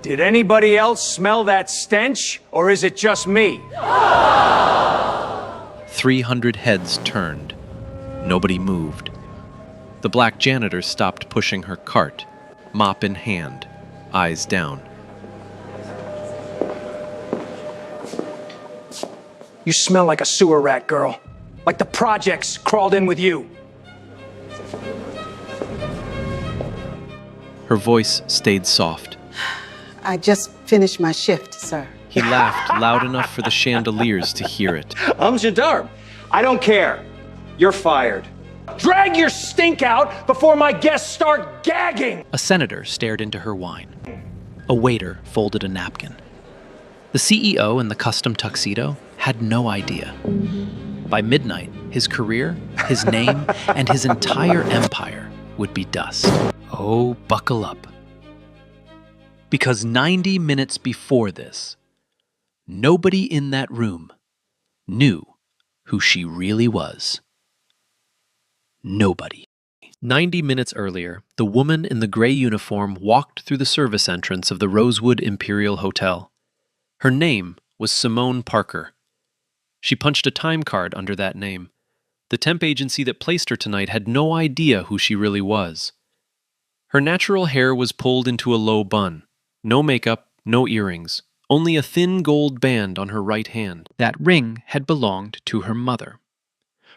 Did anybody else smell that stench, or is it just me? 300 heads turned. Nobody moved. The black janitor stopped pushing her cart, mop in hand, eyes down. You smell like a sewer rat, girl. Like the projects crawled in with you. Her voice stayed soft. I just finished my shift, sir. He laughed loud enough for the chandeliers to hear it. I'm Janitor. I don't care. You're fired. Drag your stink out before my guests start gagging! A senator stared into her wine. A waiter folded a napkin. The CEO in the custom tuxedo had no idea. By midnight, his career, his name, and his entire empire would be dust. Oh, buckle up. Because 90 minutes before this, nobody in that room knew who she really was. Nobody. 90 minutes earlier, the woman in the gray uniform walked through the service entrance of the Rosewood Imperial Hotel. Her name was Simone Parker. She punched a time card under that name. The temp agency that placed her tonight had no idea who she really was. Her natural hair was pulled into a low bun. No makeup, no earrings, only a thin gold band on her right hand. That ring had belonged to her mother.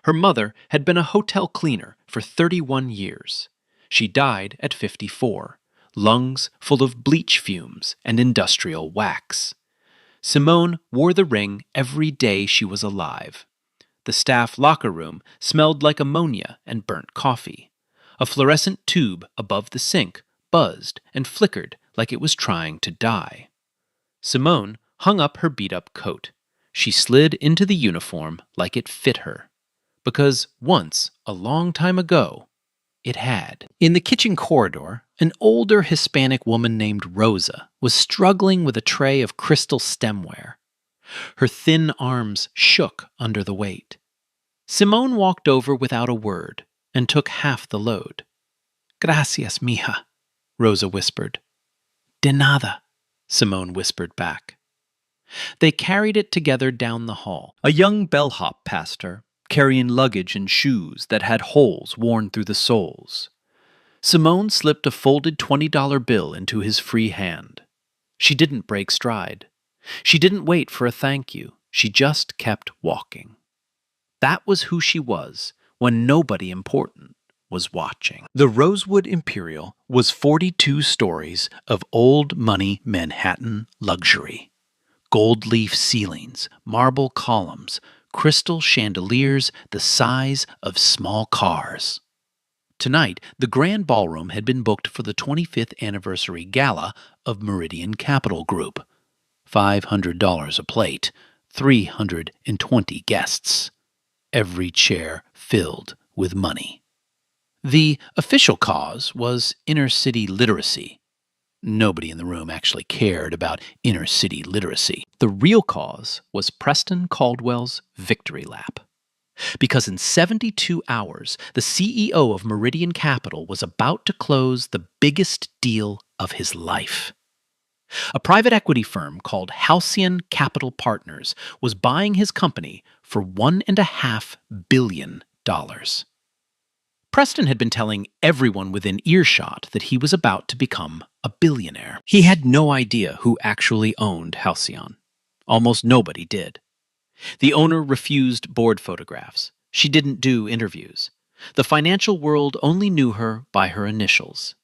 Her mother had been a hotel cleaner for 31 years. She died at 54, lungs full of bleach fumes and industrial wax. Simone wore the ring every day she was alive. The staff locker room smelled like ammonia and burnt coffee. A fluorescent tube above the sink buzzed and flickered like it was trying to die. Simone hung up her beat-up coat. She slid into the uniform like it fit her. Because once, a long time ago, it had. In the kitchen corridor, an older Hispanic woman named Rosa was struggling with a tray of crystal stemware. Her thin arms shook under the weight. Simone walked over without a word and took half the load. "Gracias, mija," Rosa whispered. "De nada," Simone whispered back. They carried it together down the hall. A young bellhop passed her, carrying luggage and shoes that had holes worn through the soles. Simone slipped a folded $20 bill into his free hand. She didn't break stride. She didn't wait for a thank you. She just kept walking. That was who she was when nobody important was watching. The Rosewood Imperial was 42 stories of old money Manhattan luxury. Gold leaf ceilings, marble columns, crystal chandeliers the size of small cars. Tonight, the grand ballroom had been booked for the 25th anniversary gala of Meridian Capital Group. $500 a plate, 320 guests. Every chair filled with money. The official cause was inner-city literacy. Nobody in the room actually cared about inner-city literacy. The real cause was Preston Caldwell's victory lap. Because in 72 hours, the CEO of Meridian Capital was about to close the biggest deal of his life. A private equity firm called Halcyon Capital Partners was buying his company for $1.5 billion. Preston had been telling everyone within earshot that he was about to become a billionaire. He had no idea who actually owned Halcyon. Almost nobody did. The owner refused board photographs. She didn't do interviews. The financial world only knew her by her initials.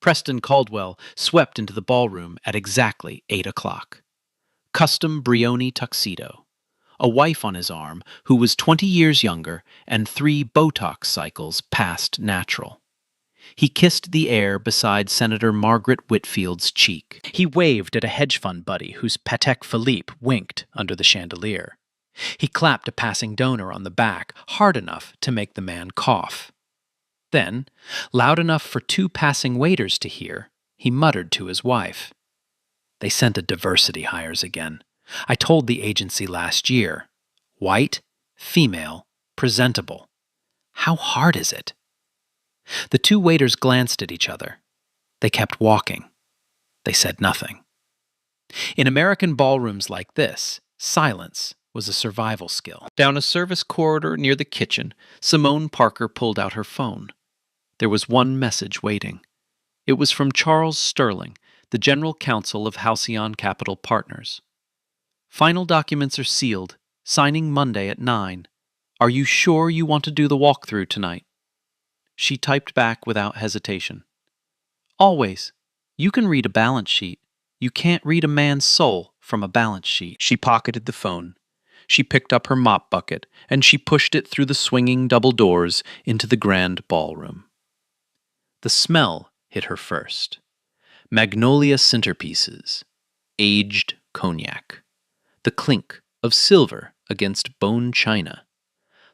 Preston Caldwell swept into the ballroom at exactly 8 o'clock. Custom Brioni tuxedo. A wife on his arm who was 20 years younger and 3 Botox cycles past natural. He kissed the air beside Senator Margaret Whitfield's cheek. He waved at a hedge fund buddy whose Patek Philippe winked under the chandelier. He clapped a passing donor on the back hard enough to make the man cough. Then, loud enough for 2 passing waiters to hear, he muttered to his wife. "They sent a diversity hires again. I told the agency last year. White, female, presentable. How hard is it?" The 2 waiters glanced at each other. They kept walking. They said nothing. In American ballrooms like this, silence was a survival skill. Down a service corridor near the kitchen, Simone Parker pulled out her phone. There was one message waiting. It was from Charles Sterling, the General Counsel of Halcyon Capital Partners. Final documents are sealed, signing Monday at 9. Are you sure you want to do the walkthrough tonight? She typed back without hesitation. Always. You can read a balance sheet. You can't read a man's soul from a balance sheet. She pocketed the phone. She picked up her mop bucket, and she pushed it through the swinging double doors into the grand ballroom. The smell hit her first. Magnolia centerpieces, aged cognac, the clink of silver against bone china,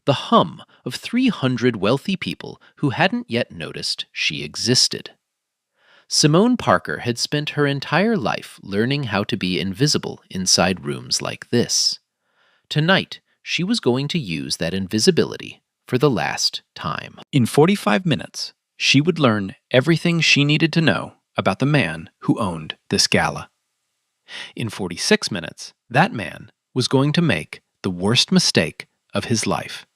the hum of 300 wealthy people who hadn't yet noticed she existed. Simone Parker had spent her entire life learning how to be invisible inside rooms like this. Tonight, she was going to use that invisibility for the last time. In 45 minutes, she would learn everything she needed to know about the man who owned this gala. In 46 minutes, that man was going to make the worst mistake of his life.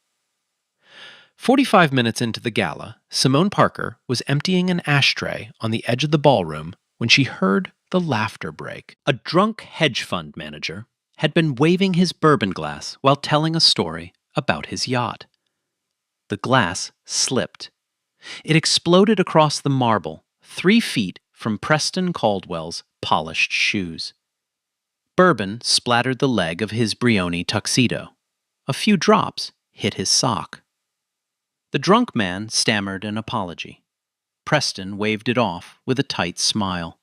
45 minutes into the gala, Simone Parker was emptying an ashtray on the edge of the ballroom when she heard the laughter break. A drunk hedge fund manager had been waving his bourbon glass while telling a story about his yacht. The glass slipped. It exploded across the marble, 3 feet from Preston Caldwell's polished shoes. Bourbon splattered the leg of his Brioni tuxedo. A few drops hit his sock. The drunk man stammered an apology. Preston waved it off with a tight smile.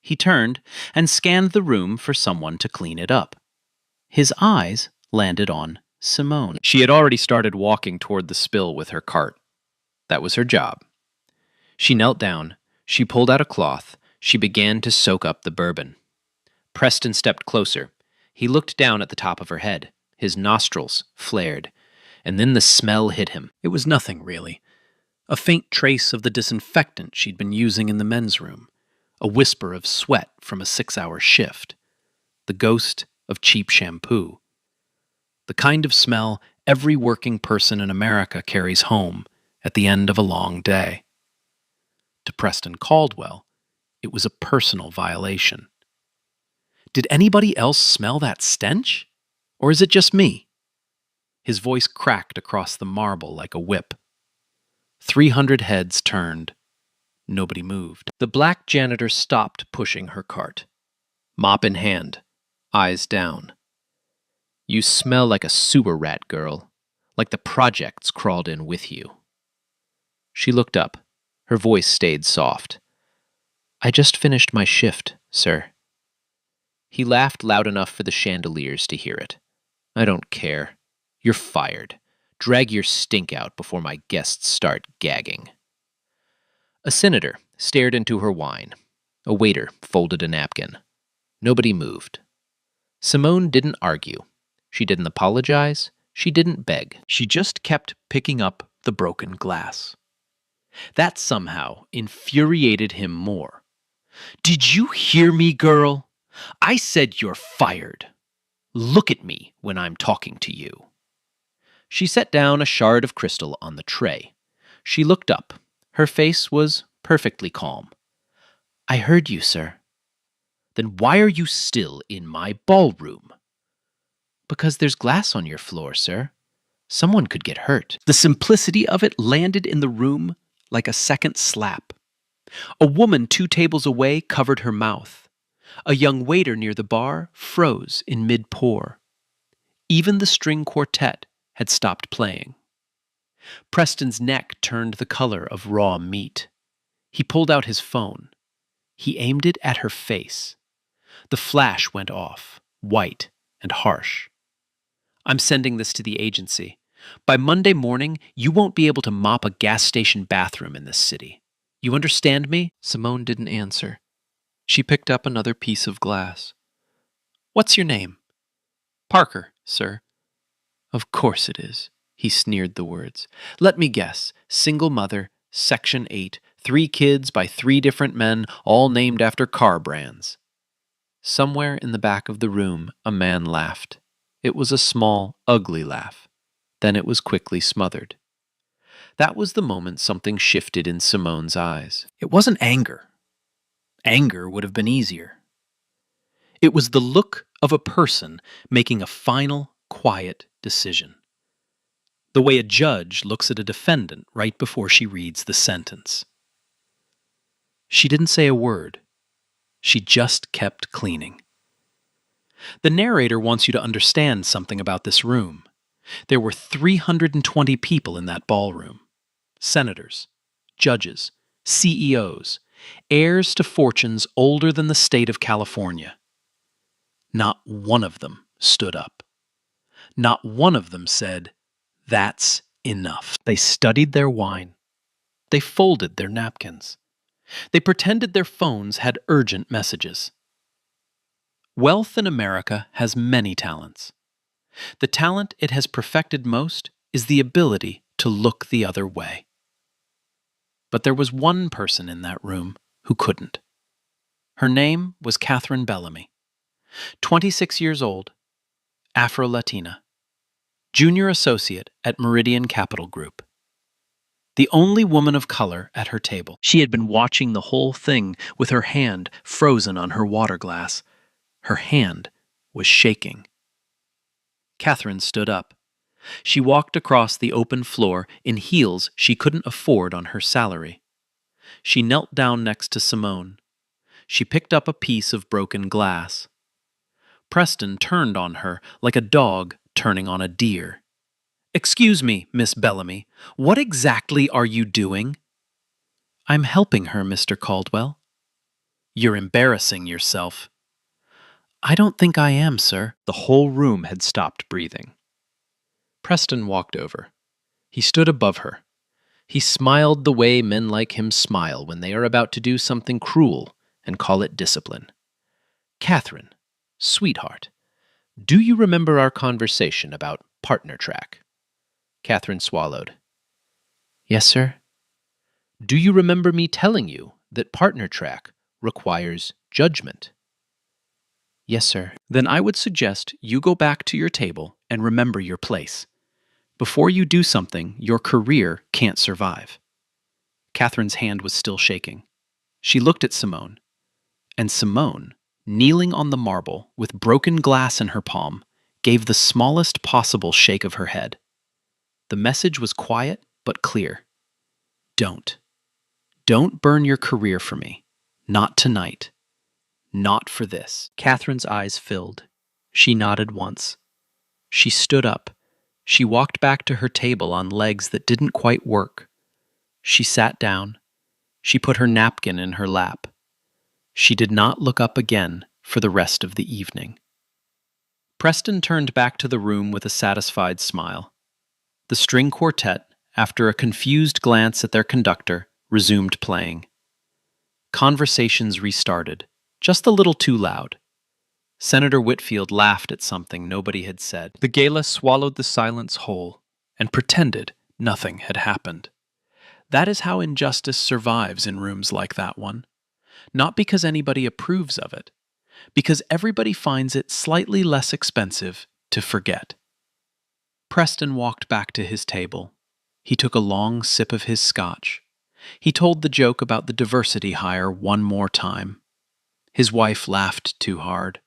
He turned and scanned the room for someone to clean it up. His eyes landed on Simone. She had already started walking toward the spill with her cart. That was her job. She knelt down. She pulled out a cloth. She began to soak up the bourbon. Preston stepped closer. He looked down at the top of her head. His nostrils flared. And then the smell hit him. It was nothing, really. A faint trace of the disinfectant she'd been using in the men's room. A whisper of sweat from a 6-hour shift. The ghost of cheap shampoo. The kind of smell every working person in America carries home at the end of a long day. To Preston Caldwell, it was a personal violation. Did anybody else smell that stench? Or is it just me? His voice cracked across the marble like a whip. 300 heads turned. Nobody moved. The black janitor stopped pushing her cart. Mop in hand, eyes down. You smell like a sewer rat, girl. Like the projects crawled in with you. She looked up. Her voice stayed soft. I just finished my shift, sir. He laughed loud enough for the chandeliers to hear it. I don't care. You're fired. Drag your stink out before my guests start gagging. A senator stared into her wine. A waiter folded a napkin. Nobody moved. Simone didn't argue. She didn't apologize. She didn't beg. She just kept picking up the broken glass. That somehow infuriated him more. Did you hear me, girl? I said you're fired. Look at me when I'm talking to you. She set down a shard of crystal on the tray. She looked up. Her face was perfectly calm. I heard you, sir. Then why are you still in my ballroom? Because there's glass on your floor, sir. Someone could get hurt. The simplicity of it landed in the room like a second slap. A woman 2 tables away covered her mouth. A young waiter near the bar froze in mid-pour. Even the string quartet had stopped playing. Preston's neck turned the color of raw meat. He pulled out his phone. He aimed it at her face. The flash went off, white and harsh. I'm sending this to the agency. By Monday morning, you won't be able to mop a gas station bathroom in this city. You understand me? Simone didn't answer. She picked up another piece of glass. What's your name? Parker, sir. Of course it is. He sneered the words. Let me guess. Single mother, Section 8, 3 kids by 3 different men, all named after car brands. Somewhere in the back of the room, a man laughed. It was a small, ugly laugh. Then it was quickly smothered. That was the moment something shifted in Simone's eyes. It wasn't anger. Anger would have been easier. It was the look of a person making a final, quiet decision. The way a judge looks at a defendant right before she reads the sentence. She didn't say a word. She just kept cleaning. The narrator wants you to understand something about this room. There were 320 people in that ballroom. Senators, judges, CEOs, heirs to fortunes older than the state of California. Not one of them stood up. Not one of them said, "That's enough." They studied their wine. They folded their napkins. They pretended their phones had urgent messages. Wealth in America has many talents. The talent it has perfected most is the ability to look the other way. But there was one person in that room who couldn't. Her name was Catherine Bellamy, 26 years old, Afro-Latina, junior associate at Meridian Capital Group. The only woman of color at her table. She had been watching the whole thing with her hand frozen on her water glass. Her hand was shaking. Catherine stood up. She walked across the open floor in heels she couldn't afford on her salary. She knelt down next to Simone. She picked up a piece of broken glass. Preston turned on her like a dog turning on a deer. "Excuse me, Miss Bellamy, what exactly are you doing?" "I'm helping her, Mr. Caldwell." "You're embarrassing yourself." "I don't think I am, sir." The whole room had stopped breathing. Preston walked over. He stood above her. He smiled the way men like him smile when they are about to do something cruel and call it discipline. "Catherine, sweetheart, do you remember our conversation about partner track?" Catherine swallowed. "Yes, sir." "Do you remember me telling you that partner track requires judgment?" "Yes, sir." "Then I would suggest you go back to your table and remember your place. Before you do something your career can't survive." Catherine's hand was still shaking. She looked at Simone, and Simone, kneeling on the marble with broken glass in her palm, gave the smallest possible shake of her head. The message was quiet but clear. Don't. Don't burn your career for me. Not tonight. Not for this. Catherine's eyes filled. She nodded once. She stood up. She walked back to her table on legs that didn't quite work. She sat down. She put her napkin in her lap. She did not look up again for the rest of the evening. Preston turned back to the room with a satisfied smile. The string quartet, after a confused glance at their conductor, resumed playing. Conversations restarted, just a little too loud. Senator Whitfield laughed at something nobody had said. The gala swallowed the silence whole and pretended nothing had happened. That is how injustice survives in rooms like that one. Not because anybody approves of it, because everybody finds it slightly less expensive to forget. Preston walked back to his table. He took a long sip of his scotch. He told the joke about the diversity hire one more time. His wife laughed too hard.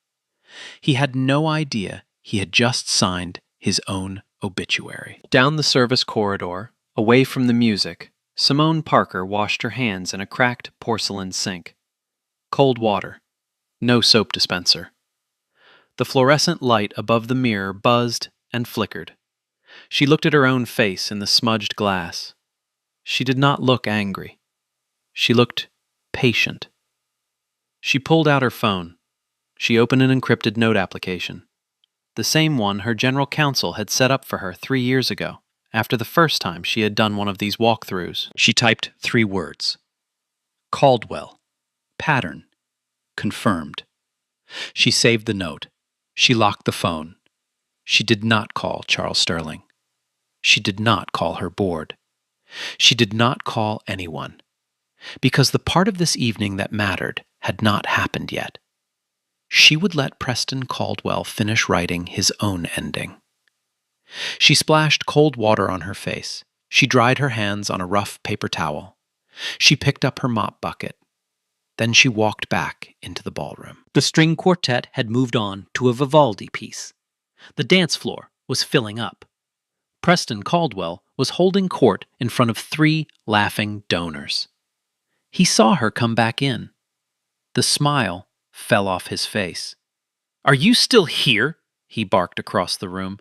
He had no idea he had just signed his own obituary. Down the service corridor, away from the music, Simone Parker washed her hands in a cracked porcelain sink. Cold water. No soap dispenser. The fluorescent light above the mirror buzzed and flickered. She looked at her own face in the smudged glass. She did not look angry. She looked patient. She pulled out her phone. She opened an encrypted note application. The same one her general counsel had set up for her 3 years ago, after the first time she had done one of these walkthroughs. She typed 3 words. Caldwell. Pattern. Confirmed. She saved the note. She locked the phone. She did not call Charles Sterling. She did not call her board. She did not call anyone. because the part of this evening that mattered had not happened yet. She would let Preston Caldwell finish writing his own ending. She splashed cold water on her face. She dried her hands on a rough paper towel. She picked up her mop bucket. Then she walked back into the ballroom. The string quartet had moved on to a Vivaldi piece. The dance floor was filling up. Preston Caldwell was holding court in front of 3 laughing donors. He saw her come back in. The smile fell off his face. "Are you still here?" he barked across the room.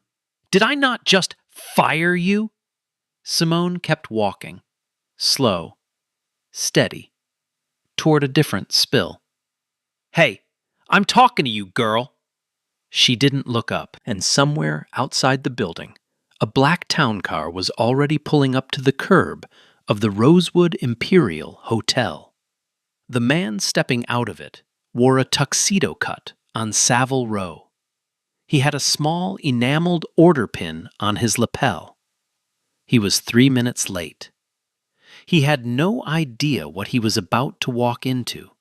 "Did I not just fire you?" Simone kept walking, slow, steady, toward a different spill. "Hey, I'm talking to you, girl." She didn't look up, and somewhere outside the building, a black town car was already pulling up to the curb of the Rosewood Imperial Hotel. The man stepping out of it wore a tuxedo cut on Savile Row. He had a small enameled order pin on his lapel. He was 3 minutes late. He had no idea what he was about to walk into,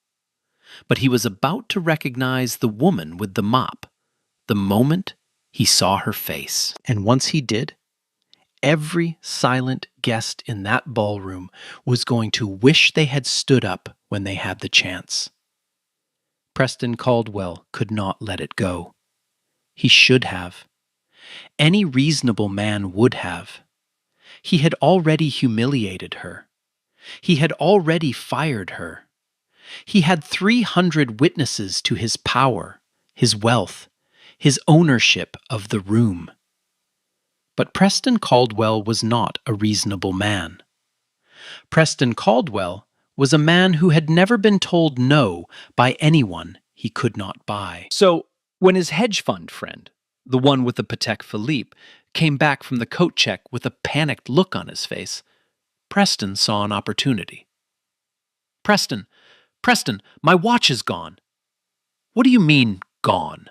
but he was about to recognize the woman with the mop the moment he saw her face. And once he did, every silent guest in that ballroom was going to wish they had stood up when they had the chance. Preston Caldwell could not let it go. He should have. Any reasonable man would have. He had already humiliated her. He had already fired her. He had 300 witnesses to his power, his wealth, his ownership of the room. But Preston Caldwell was not a reasonable man. Preston Caldwell was a man who had never been told no by anyone he could not buy. So, when his hedge fund friend, the one with the Patek Philippe, came back from the coat check with a panicked look on his face, Preston saw an opportunity. Preston, my watch is gone." "What do you mean, gone?"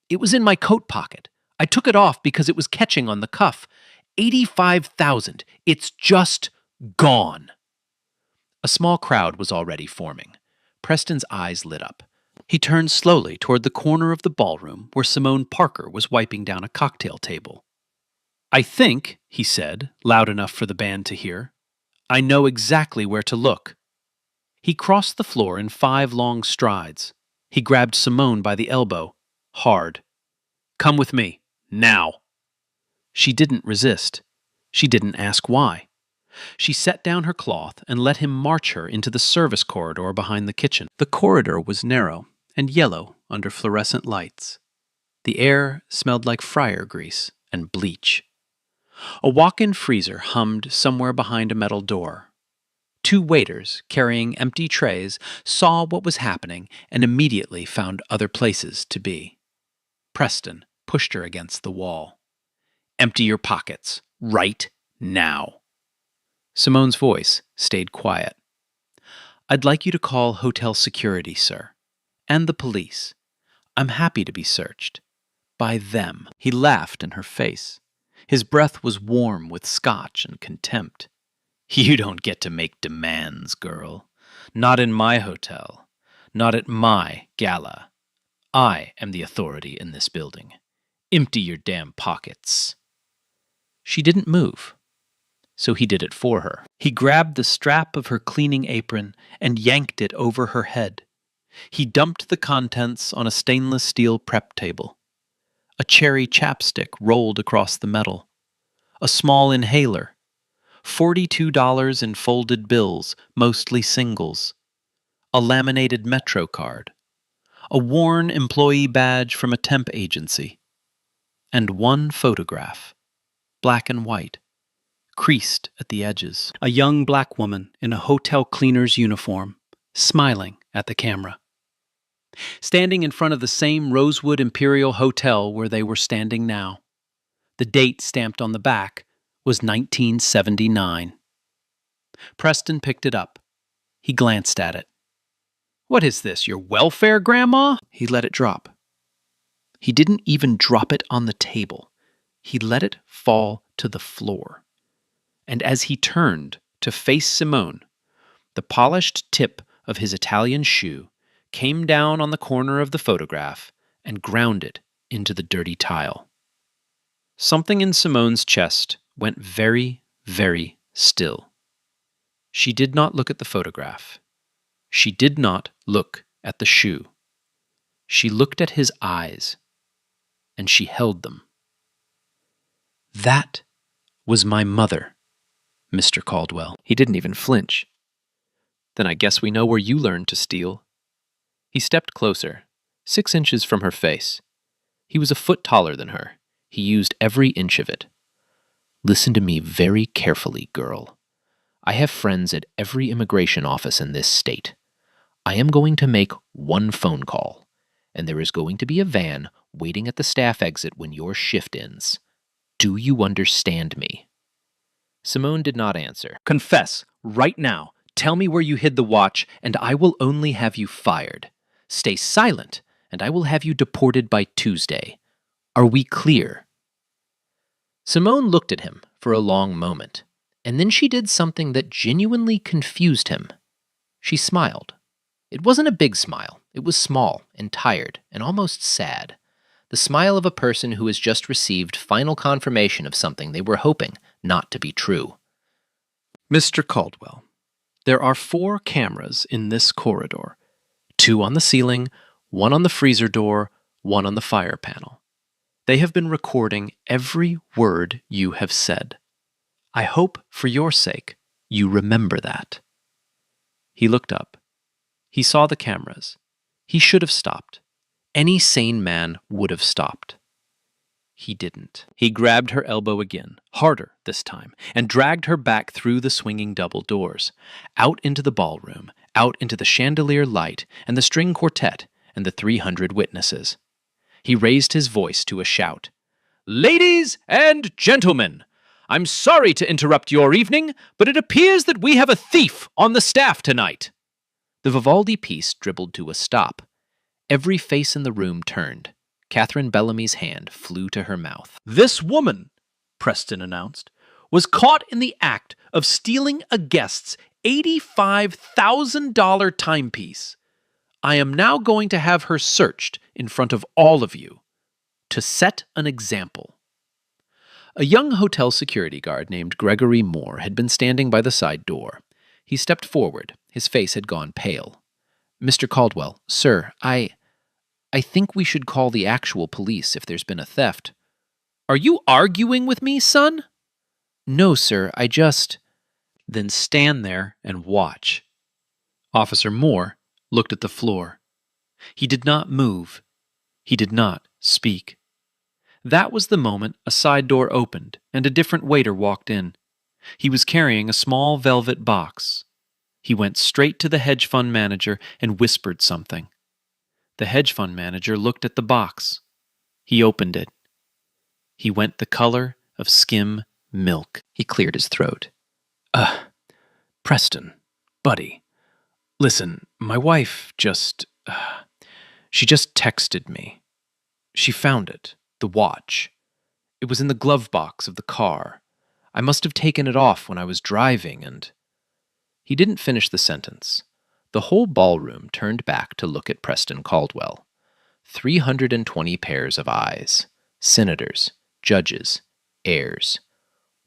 "It was in my coat pocket. I took it off because it was catching on the cuff. 85,000. It's just gone." A small crowd was already forming. Preston's eyes lit up. He turned slowly toward the corner of the ballroom where Simone Parker was wiping down a cocktail table. "I think," he said, loud enough for the band to hear, "I know exactly where to look." He crossed the floor in 5 long strides. He grabbed Simone by the elbow, hard. "Come with me, now." She didn't resist. She didn't ask why. She set down her cloth and let him march her into the service corridor behind the kitchen. The corridor was narrow and yellow under fluorescent lights. The air smelled like fryer grease and bleach. A walk-in freezer hummed somewhere behind a metal door. 2 waiters, carrying empty trays, saw what was happening and immediately found other places to be. Preston pushed her against the wall. "Empty your pockets, right now." Simone's voice stayed quiet. "I'd like you to call hotel security, sir, and the police. I'm happy to be searched. By them." He laughed in her face. His breath was warm with scotch and contempt. "You don't get to make demands, girl. Not in my hotel. Not at my gala. I am the authority in this building. Empty your damn pockets." She didn't move, so he did it for her. He grabbed the strap of her cleaning apron and yanked it over her head. He dumped the contents on a stainless steel prep table. A cherry chapstick rolled across the metal. A small inhaler. $42 in folded bills, mostly singles. A laminated Metro card. A worn employee badge from a temp agency. And 1 photograph, black and white, creased at the edges. A young black woman in a hotel cleaner's uniform, smiling at the camera. Standing in front of the same Rosewood Imperial Hotel where they were standing now. The date stamped on the back was 1979. Preston picked it up. He glanced at it. "What is this, your welfare, Grandma?" He let it drop. He didn't even drop it on the table. He let it fall to the floor. And as he turned to face Simone, The polished tip of his Italian shoe came down on the corner of the photograph and ground it into the dirty tile. Something in Simone's chest went very, very still. She did not look at the photograph. She did not look at the shoe. She looked at his eyes, and she held them. That was my mother, Mr. Caldwell. He didn't even flinch. Then I guess we know where you learned to steal. He stepped closer, 6 inches from her face. He was a foot taller than her. He used every inch of it. Listen to me very carefully, girl. I have friends at every immigration office in this state. I am going to make one phone call, and there is going to be a van waiting at the staff exit when your shift ends. Do you understand me? Simone did not answer. Confess, right now. Tell me where you hid the watch, and I will only have you fired. Stay silent, and I will have you deported by Tuesday. Are we clear? Simone looked at him for a long moment, and then she did something that genuinely confused him. She smiled. It wasn't a big smile. It was small and tired and almost sad. The smile of a person who has just received final confirmation of something they were hoping not to be true. Mr. Caldwell, there are 4 cameras in this corridor. 2 on the ceiling, 1 on the freezer door, 1 on the fire panel. They have been recording every word you have said. I hope, for your sake, you remember that. He looked up. He saw the cameras. He should have stopped. Any sane man would have stopped. He didn't. He grabbed her elbow again, harder this time, and dragged her back through the swinging double doors, out into the ballroom, out into the chandelier light and the string quartet and the 300 witnesses. He raised his voice to a shout. Ladies and gentlemen, I'm sorry to interrupt your evening, but it appears that we have a thief on the staff tonight. The Vivaldi piece dribbled to a stop. Every face in the room turned. Catherine Bellamy's hand flew to her mouth. This woman, Preston announced, was caught in the act of stealing a guest's $85,000 timepiece. I am now going to have her searched in front of all of you to set an example. A young hotel security guard named Gregory Moore had been standing by the side door. He stepped forward. His face had gone pale. Mr. Caldwell, sir, I think we should call the actual police if there's been a theft. Are you arguing with me, son? No, sir, I just... Then stand there and watch. Officer Moore looked at the floor. He did not move. He did not speak. That was the moment a side door opened and a different waiter walked in. He was carrying a small velvet box. He went straight to the hedge fund manager and whispered something. The hedge fund manager looked at the box. He opened it. He went the color of skim milk. He cleared his throat. Preston, buddy, listen, my wife she just texted me. She found it, the watch. It was in the glove box of the car. I must have taken it off when I was driving and... He didn't finish the sentence. The whole ballroom turned back to look at Preston Caldwell. 320 pairs of eyes, senators, judges, heirs,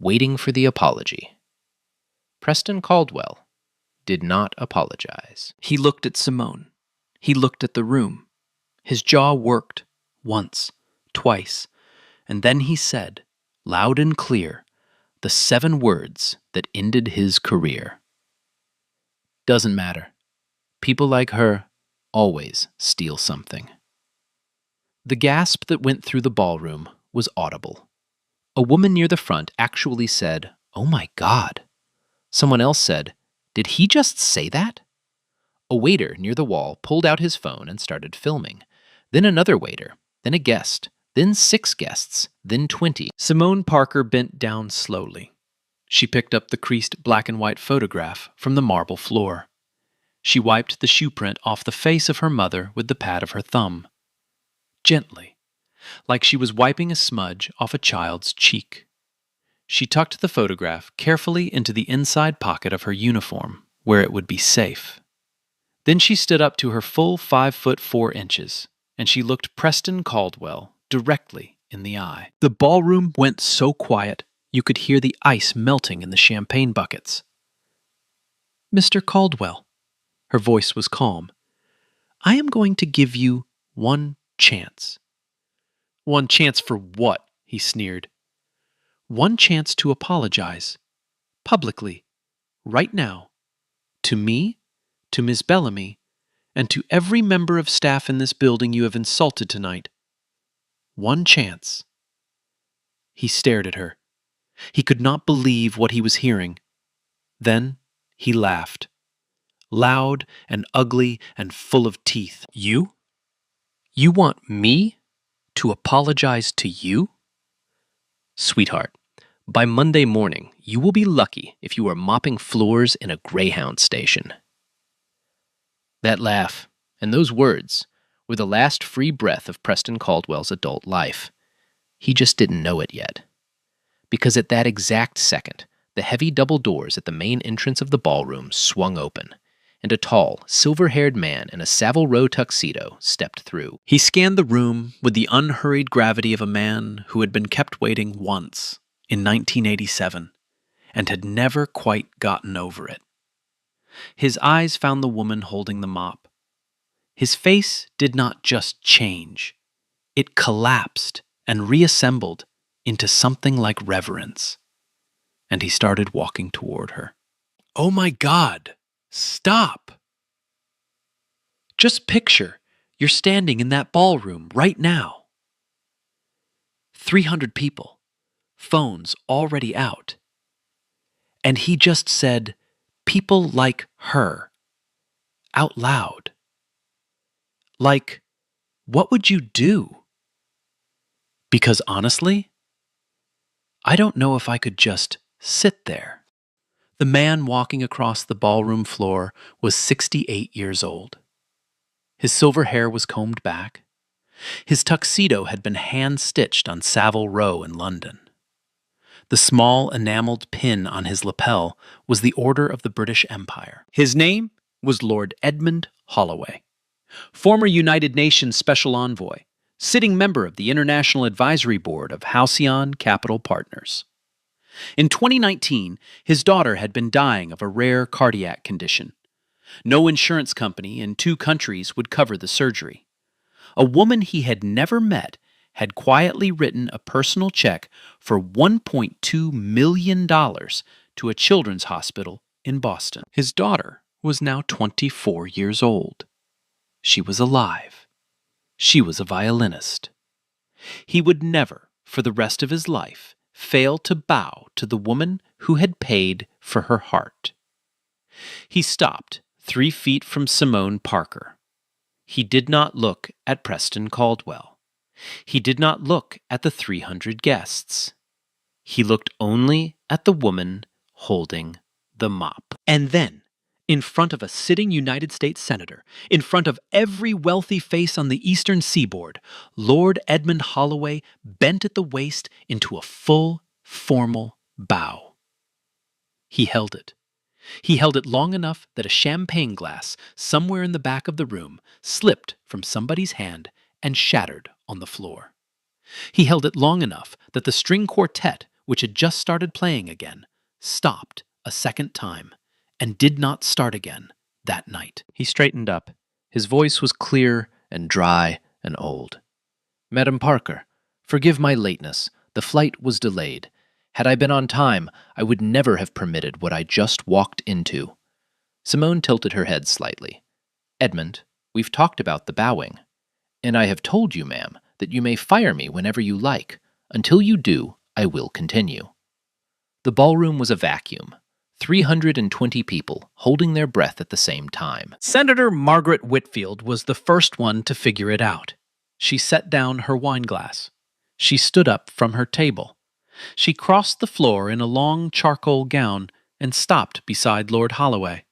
waiting for the apology. Preston Caldwell did not apologize. He looked at Simone. He looked at the room. His jaw worked, once, twice, and then he said, loud and clear, the 7 words that ended his career. Doesn't matter. People like her always steal something. The gasp that went through the ballroom was audible. A woman near the front actually said, "Oh my God." Someone else said, "Did he just say that?" A waiter near the wall pulled out his phone and started filming. Then another waiter, then a guest, then 6 guests, then 20. Simone Parker bent down slowly. She picked up the creased black and white photograph from the marble floor. She wiped the shoe print off the face of her mother with the pad of her thumb. Gently, like she was wiping a smudge off a child's cheek. She tucked the photograph carefully into the inside pocket of her uniform, where it would be safe. Then she stood up to her full 5'4" and she looked Preston Caldwell directly in the eye. The ballroom went so quiet you could hear the ice melting in the champagne buckets. "Mr. Caldwell," her voice was calm, "I am going to give you one chance." "One chance for what?" he sneered. "One chance to apologize. Publicly. Right now. To me, to Miss Bellamy, and to every member of staff in this building you have insulted tonight. One chance." He stared at her. He could not believe what he was hearing. Then he laughed. Loud and ugly and full of teeth. "You? You want me to apologize to you? Sweetheart, by Monday morning, you will be lucky if you are mopping floors in a Greyhound station." That laugh and those words were the last free breath of Preston Caldwell's adult life. He just didn't know it yet. Because at that exact second, the heavy double doors at the main entrance of the ballroom swung open, and a tall, silver-haired man in a Savile Row tuxedo stepped through. He scanned the room with the unhurried gravity of a man who had been kept waiting once, in 1987, and had never quite gotten over it. His eyes found the woman holding the mop. His face did not just change. It collapsed and reassembled into something like reverence. And he started walking toward her. "Oh my God! Stop!" Just picture you're standing in that ballroom right now. 300 people, phones already out. And he just said, "People like her," out loud. Like, what would you do? Because honestly, I don't know if I could just sit there. The man walking across the ballroom floor was 68 years old. His silver hair was combed back. His tuxedo had been hand-stitched on Savile Row in London. The small enameled pin on his lapel was the Order of the British Empire. His name was Lord Edmund Holloway, former United Nations Special Envoy, sitting member of the International Advisory Board of Halcyon Capital Partners. In 2019, his daughter had been dying of a rare cardiac condition. No insurance company in 2 countries would cover the surgery. A woman he had never met had quietly written a personal check for $1.2 million to a children's hospital in Boston. His daughter was now 24 years old. She was alive. She was a violinist. He would never, for the rest of his life, fail to bow to the woman who had paid for her heart. He stopped 3 feet from Simone Parker. He did not look at Preston Caldwell. He did not look at the 300 guests. He looked only at the woman holding the mop. And then, in front of a sitting United States Senator, in front of every wealthy face on the eastern seaboard, Lord Edmund Holloway bent at the waist into a full, formal bow. He held it. He held it long enough that a champagne glass somewhere in the back of the room slipped from somebody's hand and shattered on the floor. He held it long enough that the string quartet, which had just started playing again, stopped a second time and did not start again that night. He straightened up. His voice was clear and dry and old. "Madam Parker, forgive my lateness. The flight was delayed. Had I been on time, I would never have permitted what I just walked into." Simone tilted her head slightly. "Edmund, we've talked about the bowing. And I have told you, ma'am, that you may fire me whenever you like. Until you do, I will continue." The ballroom was a vacuum. 320 people holding their breath at the same time. Senator Margaret Whitfield was the first one to figure it out. She set down her wine glass. She stood up from her table. She crossed the floor in a long charcoal gown and stopped beside Lord Holloway.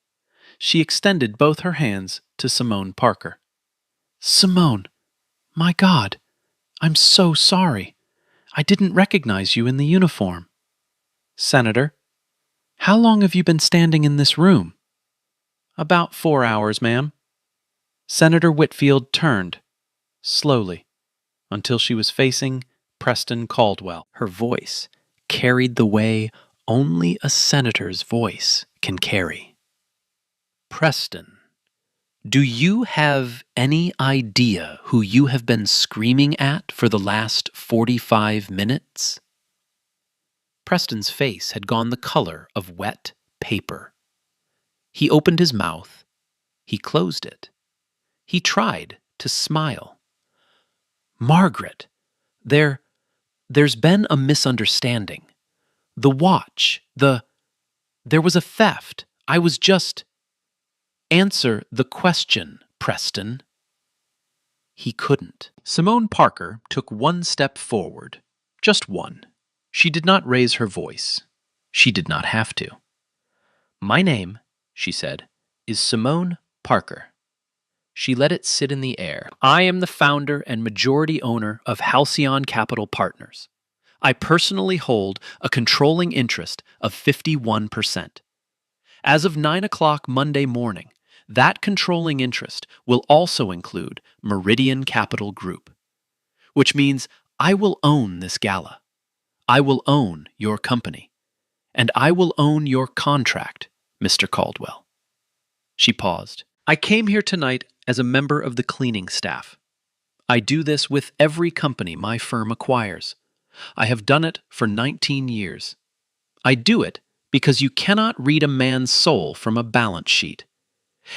She extended both her hands to Simone Parker. "Simone, my God, I'm so sorry. I didn't recognize you in the uniform. Senator, how long have you been standing in this room?" About 4 hours, ma'am. Senator Whitfield turned, slowly, until she was facing Preston Caldwell. Her voice carried the way only a senator's voice can carry. Preston, do you have any idea who you have been screaming at for the last 45 minutes? Preston's face had gone the color of wet paper. He opened his mouth. He closed it. He tried to smile. Margaret, there's been a misunderstanding. The watch, there was a theft. I was just... Answer the question, Preston. He couldn't. Simone Parker took one step forward. Just one. She did not raise her voice. She did not have to. My name, she said, is Simone Parker. She let it sit in the air. I am the founder and majority owner of Halcyon Capital Partners. I personally hold a controlling interest of 51%. As of 9 o'clock Monday morning, that controlling interest will also include Meridian Capital Group, which means I will own this gala. I will own your company. And I will own your contract, Mr. Caldwell. She paused. I came here tonight as a member of the cleaning staff. I do this with every company my firm acquires. I have done it for 19 years. I do it because you cannot read a man's soul from a balance sheet.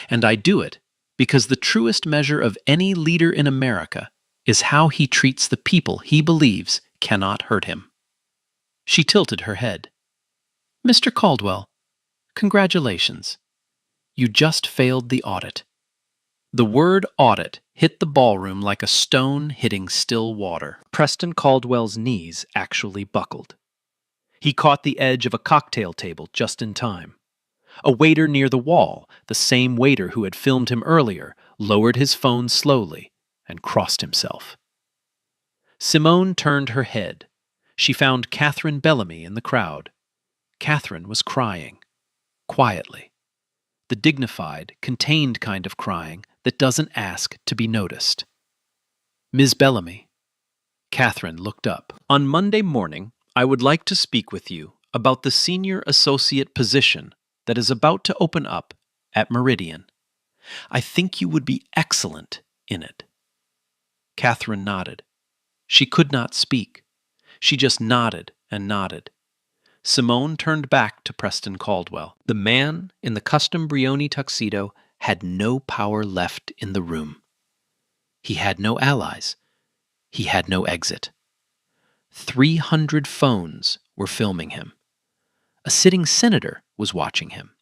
And I do it because the truest measure of any leader in America is how he treats the people he believes cannot hurt him. She tilted her head. Mr. Caldwell, congratulations. You just failed the audit. The word audit hit the ballroom like a stone hitting still water. Preston Caldwell's knees actually buckled. He caught the edge of a cocktail table just in time. A waiter near the wall, the same waiter who had filmed him earlier, lowered his phone slowly and crossed himself. Simone turned her head. She found Catherine Bellamy in the crowd. Catherine was crying, quietly. The dignified, contained kind of crying that doesn't ask to be noticed. Ms. Bellamy. Catherine looked up. On Monday morning, I would like to speak with you about the senior associate position that is about to open up at Meridian. I think you would be excellent in it. Catherine nodded. She could not speak. She just nodded and nodded. Simone turned back to Preston Caldwell. The man in the custom Brioni tuxedo had no power left in the room. He had no allies. He had no exit. 300 phones were filming him. A sitting senator was watching him.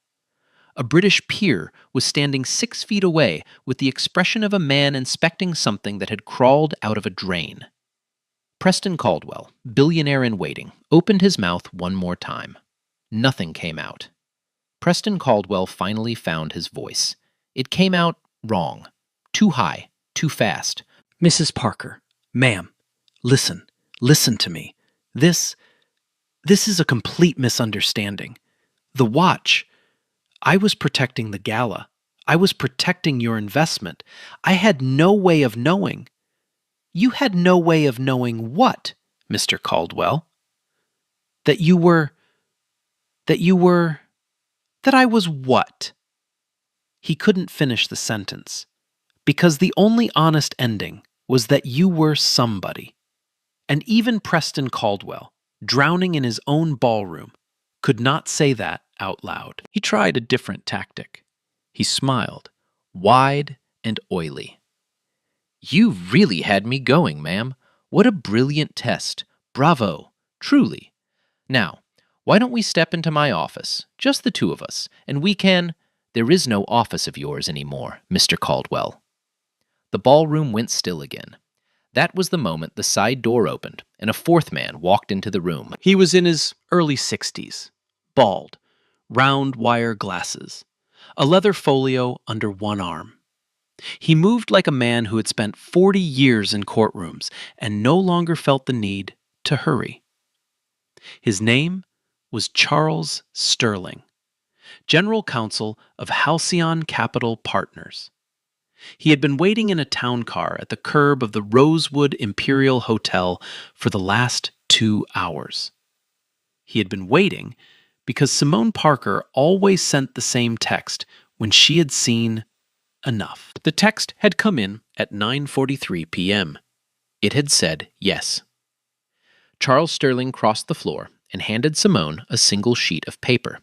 A British peer was standing 6 feet away with the expression of a man inspecting something that had crawled out of a drain. Preston Caldwell, billionaire in waiting, opened his mouth one more time. Nothing came out. Preston Caldwell finally found his voice. It came out wrong. Too high. Too fast. Mrs. Parker, ma'am, listen to me. This is a complete misunderstanding. The watch. I was protecting the gala. I was protecting your investment. I had no way of knowing. You had no way of knowing what, Mr. Caldwell? That I was what? He couldn't finish the sentence, because the only honest ending was that you were somebody. And even Preston Caldwell, drowning in his own ballroom, could not say that out loud. He tried a different tactic. He smiled, wide and oily. You really had me going, ma'am. What a brilliant test. Bravo. Truly. Now, why don't we step into my office, just the two of us, and we can... There is no office of yours anymore, Mr. Caldwell. The ballroom went still again. That was the moment the side door opened, and a fourth man walked into the room. He was in his early 60s, bald, round wire glasses, a leather folio under one arm. He moved like a man who had spent 40 years in courtrooms and no longer felt the need to hurry. His name was Charles Sterling. general counsel of Halcyon Capital Partners. He had been waiting in a town car at the curb of the Rosewood Imperial Hotel for the last 2 hours. He had been waiting because Simone Parker always sent the same text when she had seen enough. The text had come in at 9:43 p.m. It had said yes. Charles Sterling crossed the floor and handed Simone a single sheet of paper.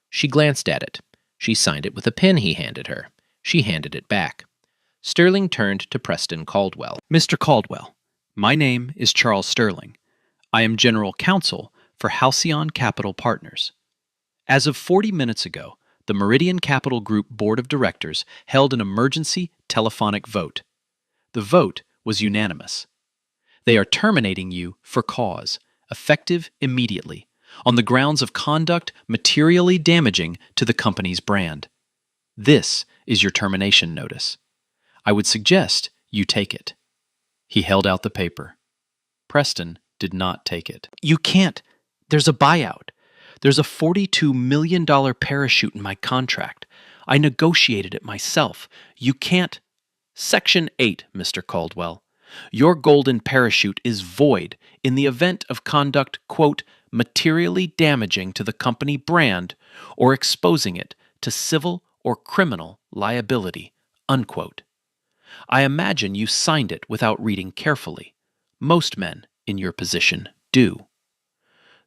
She glanced at it. She signed it with a pen he handed her. She handed it back. Sterling turned to Preston Caldwell. Mr. Caldwell, my name is Charles Sterling. I am General Counsel for Halcyon Capital Partners. As of 40 minutes ago, the Meridian Capital Group Board of Directors held an emergency telephonic vote. The vote was unanimous. They are terminating you for cause, effective immediately, on the grounds of conduct materially damaging to the company's brand. This is your termination notice. I would suggest you take it. He held out the paper. Preston did not take it. You can't. There's a buyout. There's a $42 million parachute in my contract. I negotiated it myself. You can't. Section 8, Mr. Caldwell. Your golden parachute is void in the event of conduct, quote, materially damaging to the company brand or exposing it to civil or criminal liability, unquote. I imagine you signed it without reading carefully. Most men in your position do.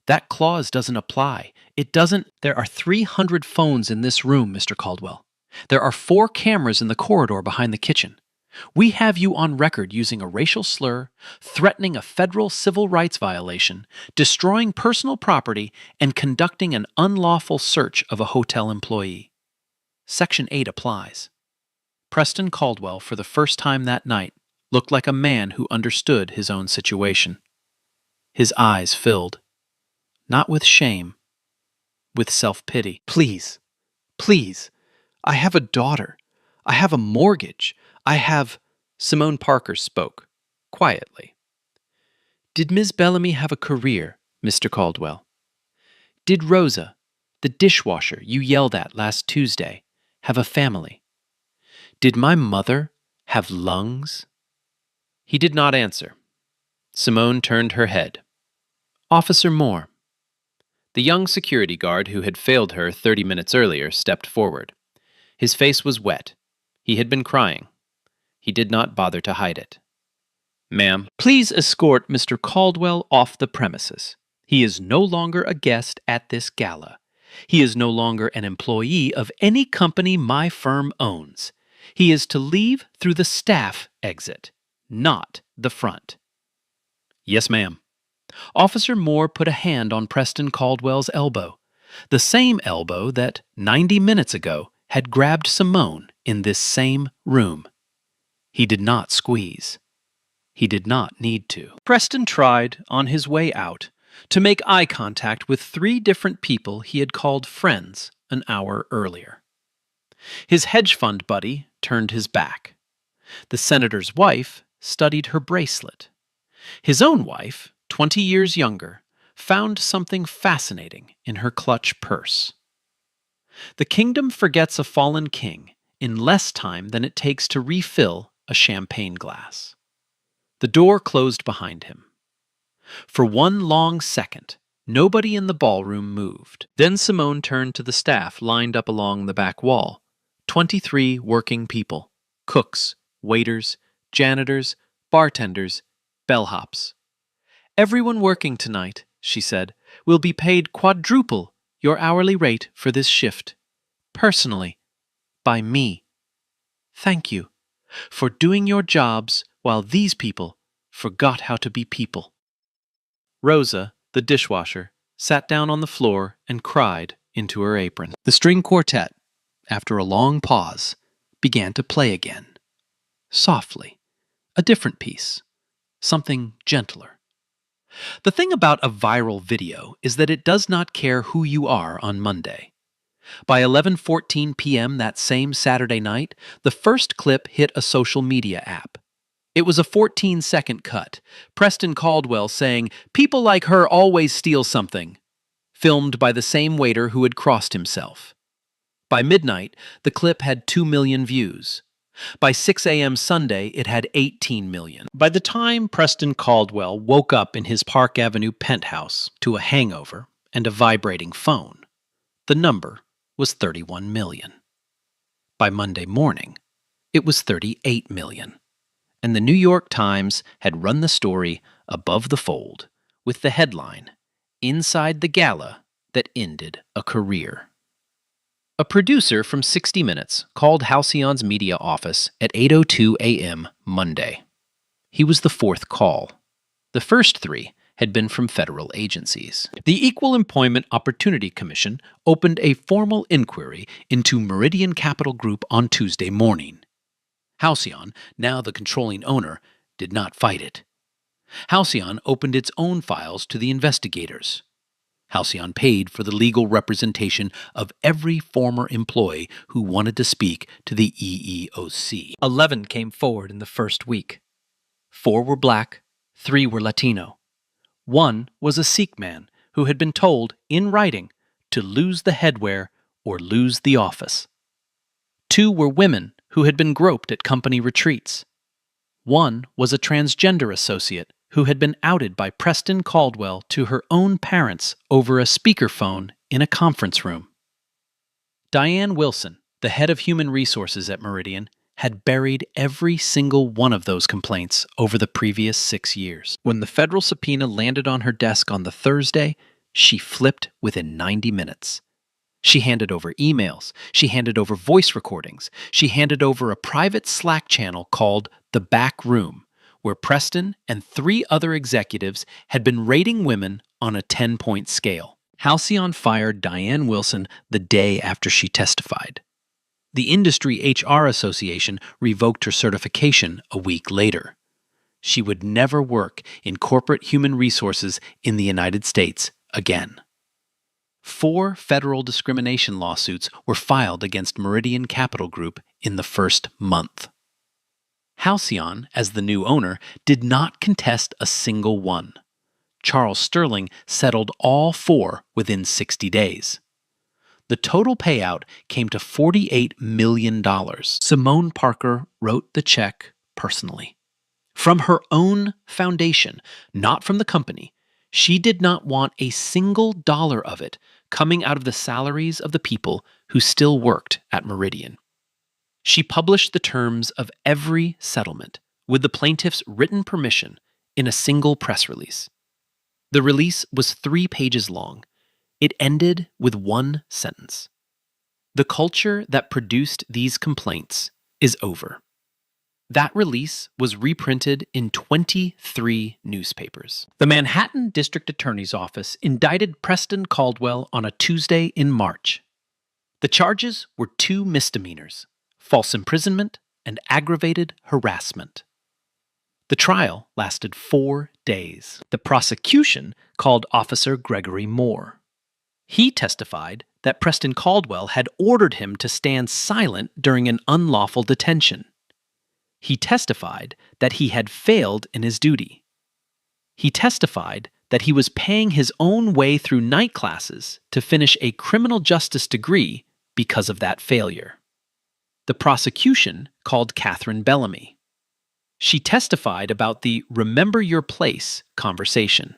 That clause doesn't apply. It doesn't. There are 300 phones in this room, Mr. Caldwell. There are 4 cameras in the corridor behind the kitchen. We have you on record using a racial slur, threatening a federal civil rights violation, destroying personal property, and conducting an unlawful search of a hotel employee. Section 8 applies. Preston Caldwell, for the first time that night, looked like a man who understood his own situation. His eyes filled. Not with shame, with self-pity. Please, please, I have a daughter. I have a mortgage. I have... Simone Parker spoke, quietly. Did Ms. Bellamy have a career, Mr. Caldwell? Did Rosa, the dishwasher you yelled at last Tuesday, have a family? Did my mother have lungs? He did not answer. Simone turned her head. Officer Moore. The young security guard who had failed her 30 minutes earlier stepped forward. His face was wet. He had been crying. He did not bother to hide it. Ma'am, please escort Mr. Caldwell off the premises. He is no longer a guest at this gala. He is no longer an employee of any company my firm owns. He is to leave through the staff exit, not the front. Yes, ma'am. Officer Moore put a hand on Preston Caldwell's elbow, the same elbow that 90 minutes ago had grabbed Simone in this same room. He did not squeeze. He did not need to. Preston tried, on his way out, to make eye contact with 3 different people he had called friends an hour earlier. His hedge fund buddy turned his back. The senator's wife studied her bracelet. His own wife, 20 years younger, found something fascinating in her clutch purse. The kingdom forgets a fallen king in less time than it takes to refill a champagne glass. The door closed behind him. For one long second, nobody in the ballroom moved. Then Simone turned to the staff lined up along the back wall. 23 working people, cooks, waiters, janitors, bartenders, bellhops. Everyone working tonight, she said, will be paid quadruple your hourly rate for this shift. Personally. By me. Thank you for doing your jobs while these people forgot how to be people. Rosa, the dishwasher, sat down on the floor and cried into her apron. The string quartet, after a long pause, began to play again. Softly. A different piece. Something gentler. The thing about a viral video is that it does not care who you are on Monday. By 11:14 p.m. that same Saturday night, the first clip hit a social media app. It was a 14-second cut, Preston Caldwell saying, "People like her always steal something," filmed by the same waiter who had crossed himself. By midnight, the clip had 2 million views. By 6 a.m. Sunday, it had 18 million. By the time Preston Caldwell woke up in his Park Avenue penthouse to a hangover and a vibrating phone, the number was 31 million. By Monday morning, it was 38 million. And the New York Times had run the story above the fold with the headline, "Inside the Gala That Ended a Career." A producer from 60 Minutes called Halcyon's media office at 8:02 a.m. Monday. He was the fourth call. The first three had been from federal agencies. The Equal Employment Opportunity Commission opened a formal inquiry into Meridian Capital Group on Tuesday morning. Halcyon, now the controlling owner, did not fight it. Halcyon opened its own files to the investigators. Halcyon paid for the legal representation of every former employee who wanted to speak to the EEOC. 11 came forward in the first week. 4 were black, 3 were Latino. 1 was a Sikh man who had been told, in writing, to lose the headwear or lose the office. 2 were women who had been groped at company retreats. 1 was a transgender associate who had been outed by Preston Caldwell to her own parents over a speakerphone in a conference room. Diane Wilson, the head of human resources at Meridian, had buried every single one of those complaints over the previous 6 years. When the federal subpoena landed on her desk on the Thursday, she flipped within 90 minutes. She handed over emails, she handed over voice recordings, she handed over a private Slack channel called The Back Room, where Preston and 3 other executives had been rating women on a 10-point scale. Halcyon fired Diane Wilson the day after she testified. The Industry HR Association revoked her certification a week later. She would never work in corporate human resources in the United States again. 4 federal discrimination lawsuits were filed against Meridian Capital Group in the first month. Halcyon, as the new owner, did not contest a single one. Charles Sterling settled all 4 within 60 days. The total payout came to $48 million. Simone Parker wrote the check personally. From her own foundation, not from the company, she did not want a single dollar of it coming out of the salaries of the people who still worked at Meridian. She published the terms of every settlement with the plaintiff's written permission in a single press release. The release was 3 pages long. It ended with one sentence. The culture that produced these complaints is over. That release was reprinted in 23 newspapers. The Manhattan District Attorney's Office indicted Preston Caldwell on a Tuesday in March. The charges were 2 misdemeanors: false imprisonment and aggravated harassment. The trial lasted 4 days. The prosecution called Officer Gregory Moore. He testified that Preston Caldwell had ordered him to stand silent during an unlawful detention. He testified that he had failed in his duty. He testified that he was paying his own way through night classes to finish a criminal justice degree because of that failure. The prosecution called Catherine Bellamy. She testified about the "remember your place" conversation.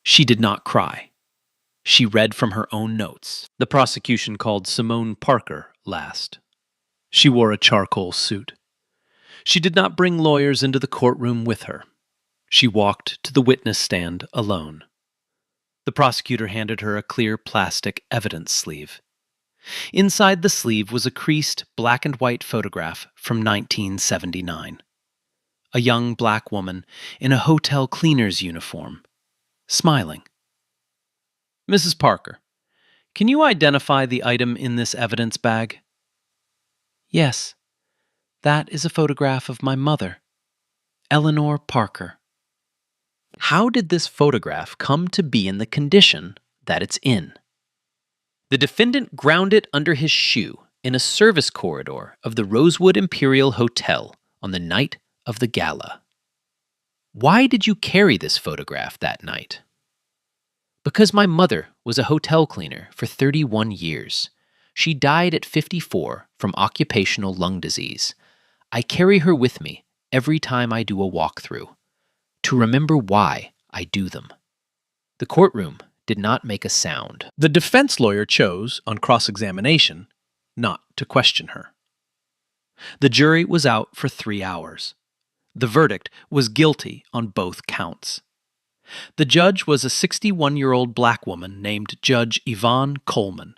She did not cry. She read from her own notes. The prosecution called Simone Parker last. She wore a charcoal suit. She did not bring lawyers into the courtroom with her. She walked to the witness stand alone. The prosecutor handed her a clear plastic evidence sleeve. Inside the sleeve was a creased black and white photograph from 1979. A young black woman in a hotel cleaner's uniform, smiling. "Mrs. Parker, can you identify the item in this evidence bag?" "Yes. That is a photograph of my mother, Eleanor Parker." How did this photograph come to be in the condition that it's in? The defendant ground it under his shoe in a service corridor of the Rosewood Imperial Hotel on the night of the gala. Why did you carry this photograph that night? Because my mother was a hotel cleaner for 31 years. She died at 54 from occupational lung disease. I carry her with me every time I do a walkthrough, to remember why I do them." The courtroom did not make a sound. The defense lawyer chose, on cross-examination, not to question her. The jury was out for 3 hours. The verdict was guilty on both counts. The judge was a 61-year-old black woman named Judge Yvonne Coleman.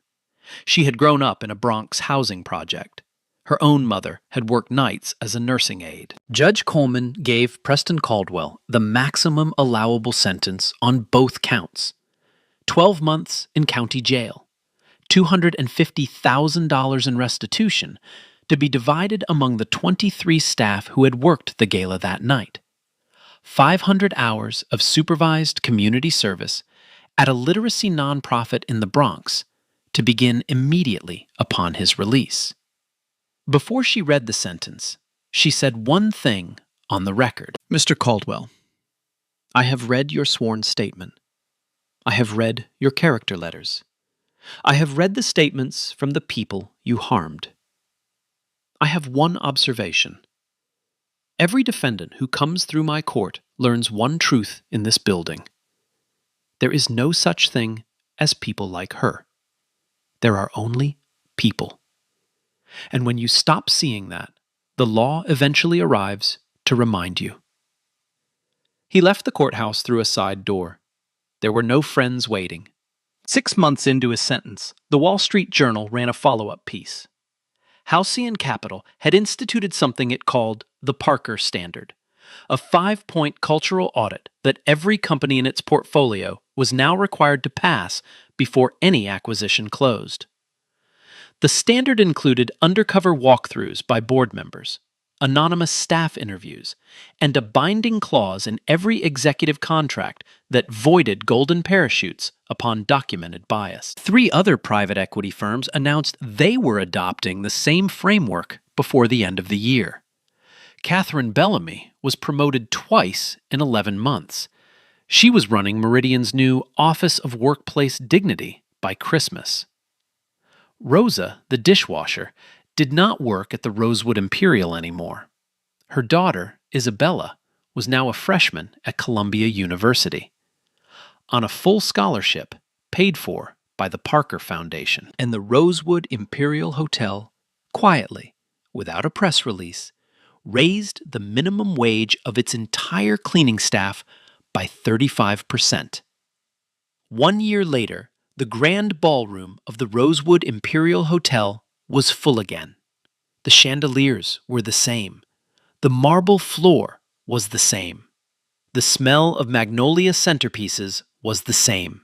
She had grown up in a Bronx housing project. Her own mother had worked nights as a nursing aide. Judge Coleman gave Preston Caldwell the maximum allowable sentence on both counts: 12 months in county jail, $250,000 in restitution, to be divided among the 23 staff who had worked the gala that night, 500 hours of supervised community service at a literacy nonprofit in the Bronx, to begin immediately upon his release. Before she read the sentence, she said one thing on the record. "Mr. Caldwell, I have read your sworn statement. I have read your character letters. I have read the statements from the people you harmed. I have one observation. Every defendant who comes through my court learns one truth in this building. There is no such thing as people like her. There are only people. And when you stop seeing that, the law eventually arrives to remind you." He left the courthouse through a side door. There were no friends waiting. 6 months into his sentence, the Wall Street Journal ran a follow-up piece. Halcyon Capital had instituted something it called the Parker Standard, a 5-point cultural audit that every company in its portfolio was now required to pass before any acquisition closed. The standard included undercover walkthroughs by board members, anonymous staff interviews, and a binding clause in every executive contract that voided golden parachutes upon documented bias. 3 other private equity firms announced they were adopting the same framework before the end of the year. Catherine Bellamy was promoted twice in 11 months. She was running Meridian's new Office of Workplace Dignity by Christmas. Rosa, the dishwasher, did not work at the Rosewood Imperial anymore. Her daughter, Isabella, was now a freshman at Columbia University, on a full scholarship paid for by the Parker Foundation. And the Rosewood Imperial Hotel, quietly, without a press release, raised the minimum wage of its entire cleaning staff by 35%. 1 year later, the grand ballroom of the Rosewood Imperial Hotel was full again. The chandeliers were the same. The marble floor was the same. The smell of magnolia centerpieces was the same.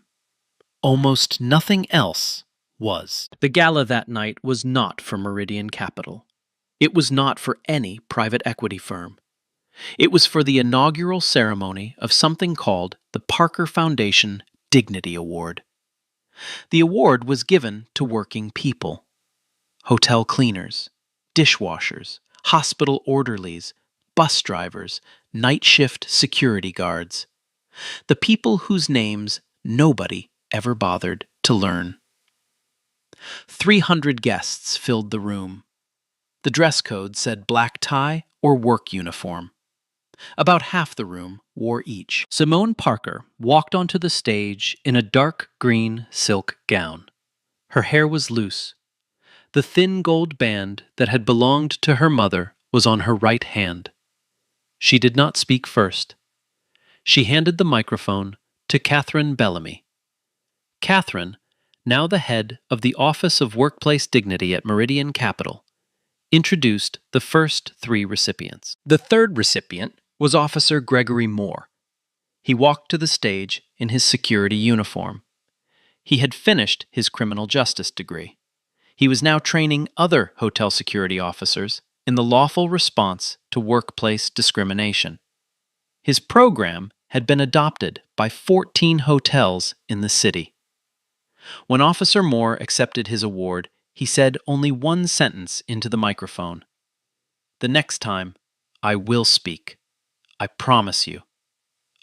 Almost nothing else was. The gala that night was not for Meridian Capital. It was not for any private equity firm. It was for the inaugural ceremony of something called the Parker Foundation Dignity Award. The award was given to working people: hotel cleaners, dishwashers, hospital orderlies, bus drivers, night shift security guards. The people whose names nobody ever bothered to learn. 300 guests filled the room. The dress code said black tie or work uniform. About half the room wore each. Simone Parker walked onto the stage in a dark green silk gown. Her hair was loose. The thin gold band that had belonged to her mother was on her right hand. She did not speak first. She handed the microphone to Catherine Bellamy. Catherine, now the head of the Office of Workplace Dignity at Meridian Capital, introduced the first 3 recipients. The third recipient was Officer Gregory Moore. He walked to the stage in his security uniform. He had finished his criminal justice degree. He was now training other hotel security officers in the lawful response to workplace discrimination. His program had been adopted by 14 hotels in the city. When Officer Moore accepted his award, he said only one sentence into the microphone. "The next time, I will speak. I promise you,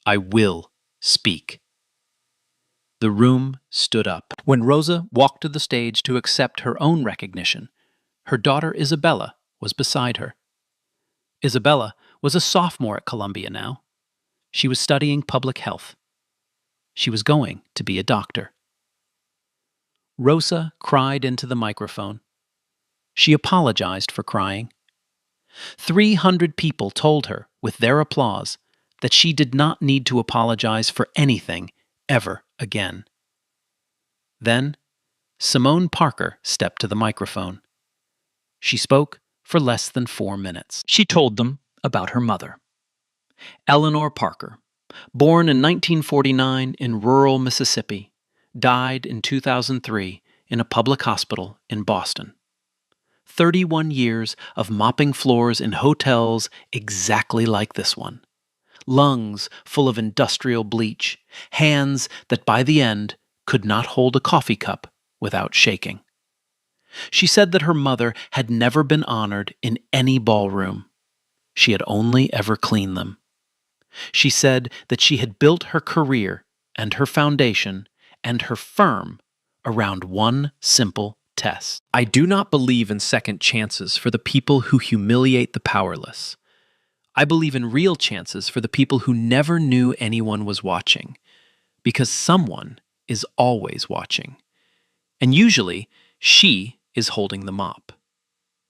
I will speak." The room stood up. When Rosa walked to the stage to accept her own recognition, her daughter Isabella was beside her. Isabella was a sophomore at Columbia now. She was studying public health. She was going to be a doctor. Rosa cried into the microphone. She apologized for crying. 300 people told her, with their applause, that she did not need to apologize for anything ever again. Then, Simone Parker stepped to the microphone. She spoke for less than 4 minutes. She told them about her mother. Eleanor Parker, born in 1949 in rural Mississippi, died in 2003 in a public hospital in Boston. 31 years of mopping floors in hotels exactly like this one. Lungs full of industrial bleach, hands that by the end could not hold a coffee cup without shaking. She said that her mother had never been honored in any ballroom. She had only ever cleaned them. She said that she had built her career and her foundation and her firm around one simple test. I do not believe in second chances for the people who humiliate the powerless. I believe in real chances for the people who never knew anyone was watching, because someone is always watching. And usually, she is holding the mop.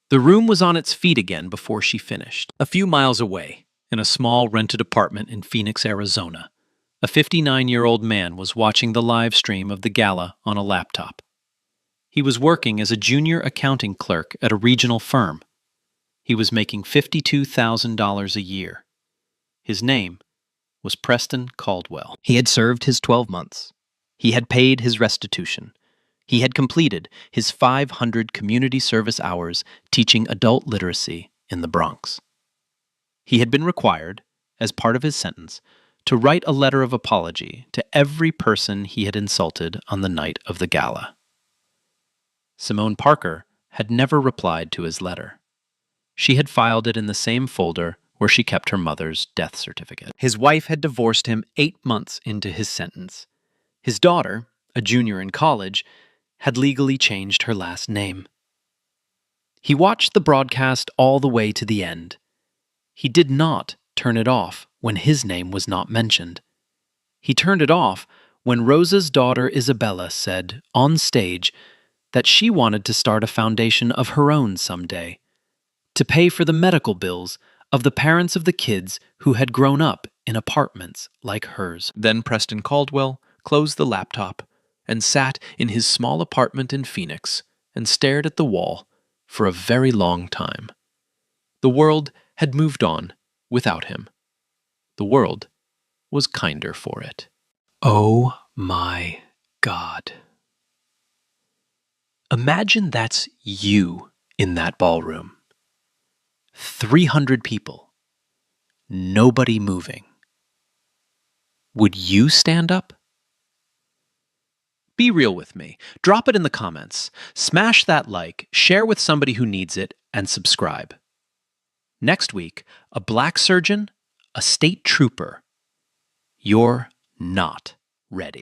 The room was on its feet again before she finished. A few miles away, in a small rented apartment in Phoenix, Arizona, a 59-year-old man was watching the live stream of the gala on a laptop. He was working as a junior accounting clerk at a regional firm. He was making $52,000 a year. His name was Preston Caldwell. He had served his 12 months. He had paid his restitution. He had completed his 500 community service hours teaching adult literacy in the Bronx. He had been required, as part of his sentence, to write a letter of apology to every person he had insulted on the night of the gala. Simone Parker had never replied to his letter. She had filed it in the same folder where she kept her mother's death certificate. His wife had divorced him 8 months into his sentence. His daughter, a junior in college, had legally changed her last name. He watched the broadcast all the way to the end. He did not turn it off when his name was not mentioned. He turned it off when Rosa's daughter Isabella said, on stage, that she wanted to start a foundation of her own someday, to pay for the medical bills of the parents of the kids who had grown up in apartments like hers. Then Preston Caldwell closed the laptop and sat in his small apartment in Phoenix and stared at the wall for a very long time. The world had moved on without him. The world was kinder for it. Oh my God. Imagine that's you in that ballroom. 300 people. Nobody moving. Would you stand up? Be real with me. Drop it in the comments. Smash that like, share with somebody who needs it, and subscribe. Next week, a black surgeon, a state trooper. You're not ready.